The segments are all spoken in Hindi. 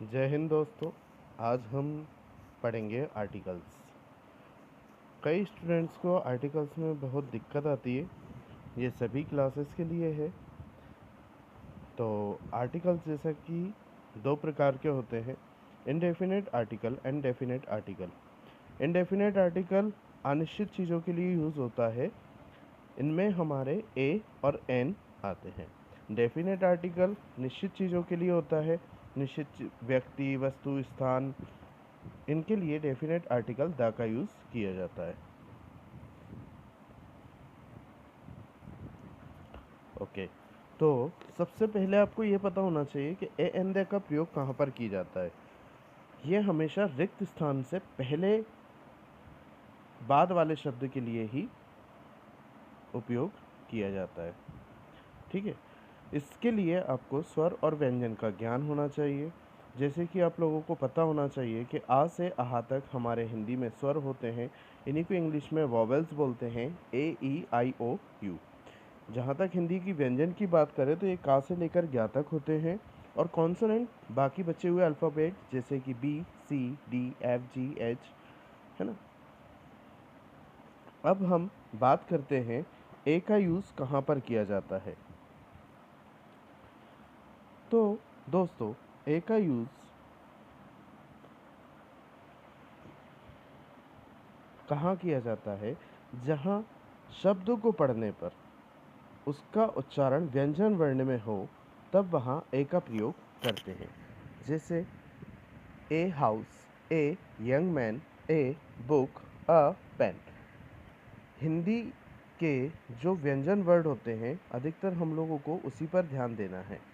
जय हिंद दोस्तों। आज हम पढ़ेंगे आर्टिकल्स। कई स्टूडेंट्स को आर्टिकल्स में बहुत दिक्कत आती है। ये सभी क्लासेस के लिए है। तो आर्टिकल्स जैसा कि दो प्रकार के होते हैं, indefinite article and definite article. Indefinite article अनिश्चित चीज़ों के लिए यूज़ होता है। इनमें हमारे ए और एन आते हैं। डेफिनेट आर्टिकल निश्चित चीज़ों के लिए होता है, निश्चित व्यक्ति, वस्तु, स्थान, इनके लिए डेफिनेट आर्टिकल द का यूज़ किया जाता है। ओके, तो सबसे पहले आपको ये पता होना चाहिए कि ए एन द का प्रयोग कहाँ पर किया जाता है। ये हमेशा रिक्त स्थान से पहले बाद वाले शब्द के लिए ही उपयोग किया जाता है। ठीक है, इसके लिए आपको स्वर और व्यंजन का ज्ञान होना चाहिए। जैसे कि आप लोगों को पता होना चाहिए कि आ से आहा तक हमारे हिंदी में स्वर होते हैं। इन्हीं को इंग्लिश में वॉवेल्स बोलते हैं, ए ई आई ओ यू। जहाँ तक हिंदी की व्यंजन की बात करें तो ये का से लेकर ज्ञा तक होते हैं, और कॉन्सोनेंट बाकी बचे हुए अल्फ़ाबेट जैसे कि बी, सी, डी, एफ, जी, एच, है ना। अब हम बात करते हैं ए का यूज़ कहाँ पर किया जाता है। तो दोस्तों, ए का यूज़ कहाँ किया जाता है? जहाँ शब्द को पढ़ने पर उसका उच्चारण व्यंजन वर्ण में हो, तब वहाँ ए का प्रयोग करते हैं। जैसे a house, a young man, a book, a pen. Hindi के जो व्यंजन वर्ड होते हैं, अधिकतर हम लोगों को उसी पर ध्यान देना है।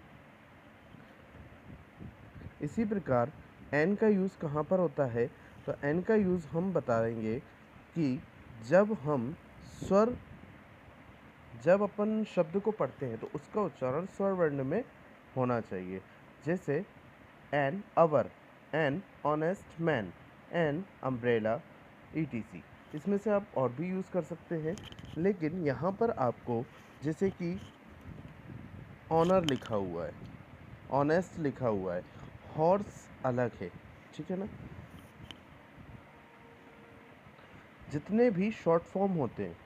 इसी प्रकार एन का यूज़ कहाँ पर होता है? तो एन का यूज़ हम बताएंगे कि जब हम स्वर जब अपन शब्द को पढ़ते हैं तो उसका उच्चारण स्वर वर्ण में होना चाहिए। जैसे an hour, an honest man, an umbrella, etc. इसमें से आप और भी यूज़ कर सकते हैं, लेकिन यहाँ पर आपको जैसे कि ऑनर लिखा हुआ है, ऑनेस्ट लिखा हुआ है, हॉर्स अलग है, ठीक है ना। जितने भी शॉर्ट फॉर्म होते हैं,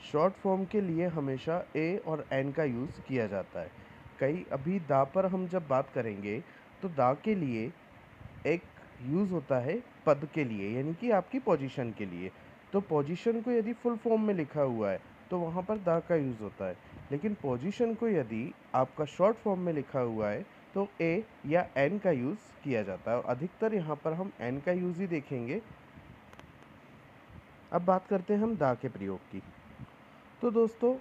शॉर्ट फॉर्म के लिए हमेशा ए और एन का यूज़ किया जाता है। कई अभी दा पर हम जब बात करेंगे तो दा के लिए एक यूज़ होता है पद के लिए, यानी कि आपकी पोजीशन के लिए। तो पोजीशन को यदि फुल फॉर्म में लिखा हुआ है तो वहाँ पर दा का यूज़ होता है, लेकिन पोजीशन को यदि आपका शॉर्ट फॉर्म में लिखा हुआ है तो ए या एन का यूज़ किया जाता है, और अधिकतर यहाँ पर हम एन का यूज़ ही देखेंगे। अब बात करते हैं हम दा के प्रयोग की। तो दोस्तों,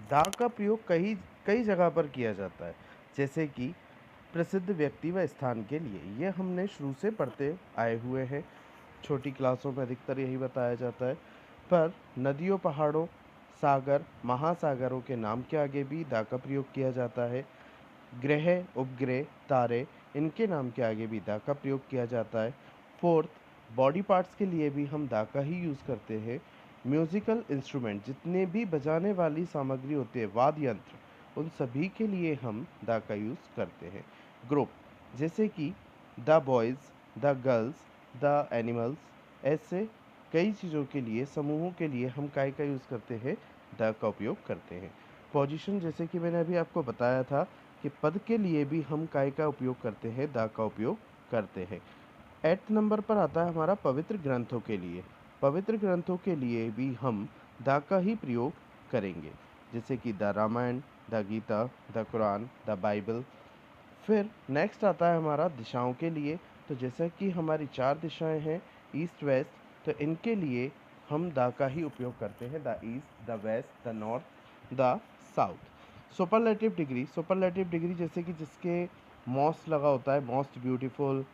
दा का प्रयोग कई कई जगह पर किया जाता है, जैसे कि प्रसिद्ध व्यक्ति व स्थान के लिए। ये हमने शुरू से पढ़ते आए हुए हैं, छोटी क्लासों में अधिकतर यही बताया जाता है। पर नदियों, पहाड़ों, सागर, महासागरों के नाम के आगे भी दा का प्रयोग किया जाता है। ग्रह, उपग्रह, तारे, इनके नाम के आगे भी दा का प्रयोग किया जाता है। फोर्थ, बॉडी पार्ट्स के लिए भी हम दा का ही यूज़ करते हैं। म्यूज़िकल इंस्ट्रूमेंट, जितने भी बजाने वाली सामग्री होती है, वाद्य यंत्र, उन सभी के लिए हम दा का यूज़ करते हैं। ग्रुप, जैसे कि the boys, the girls, the animals, ऐसे कई चीज़ों के लिए, समूहों के लिए हम काय का यूज़ करते हैं, द का उपयोग करते हैं। पोजीशन, जैसे कि मैंने अभी आपको बताया था कि पद के लिए भी हम काय का उपयोग करते हैं, द का उपयोग करते हैं। 8th नंबर पर आता है हमारा पवित्र ग्रंथों के लिए। पवित्र ग्रंथों के लिए भी हम द का ही प्रयोग करेंगे, जैसे कि the Ramayan, the Gita, the Quran, the Bible. फिर नेक्स्ट आता है हमारा दिशाओं के लिए। तो जैसे कि हमारी 4 दिशाएं हैं, ईस्ट वेस्ट, तो इनके लिए हम द का ही उपयोग करते हैं, the east, the west, the north, the south. Superlative degree, superlative degree जैसे कि जिसके मोस्ट लगा होता है, मोस्ट ब्यूटीफुल,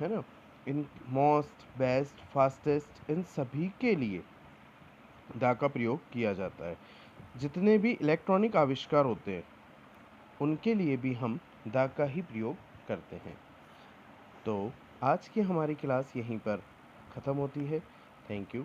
है ना, इन मोस्ट, बेस्ट, फास्टेस्ट, इन सभी के लिए द का प्रयोग किया जाता है। जितने भी इलेक्ट्रॉनिक आविष्कार होते हैं उनके लिए भी हम द का ही प्रयोग करते हैं। तो आज की हमारी क्लास यहीं पर ख़त्म होती है। Thank you.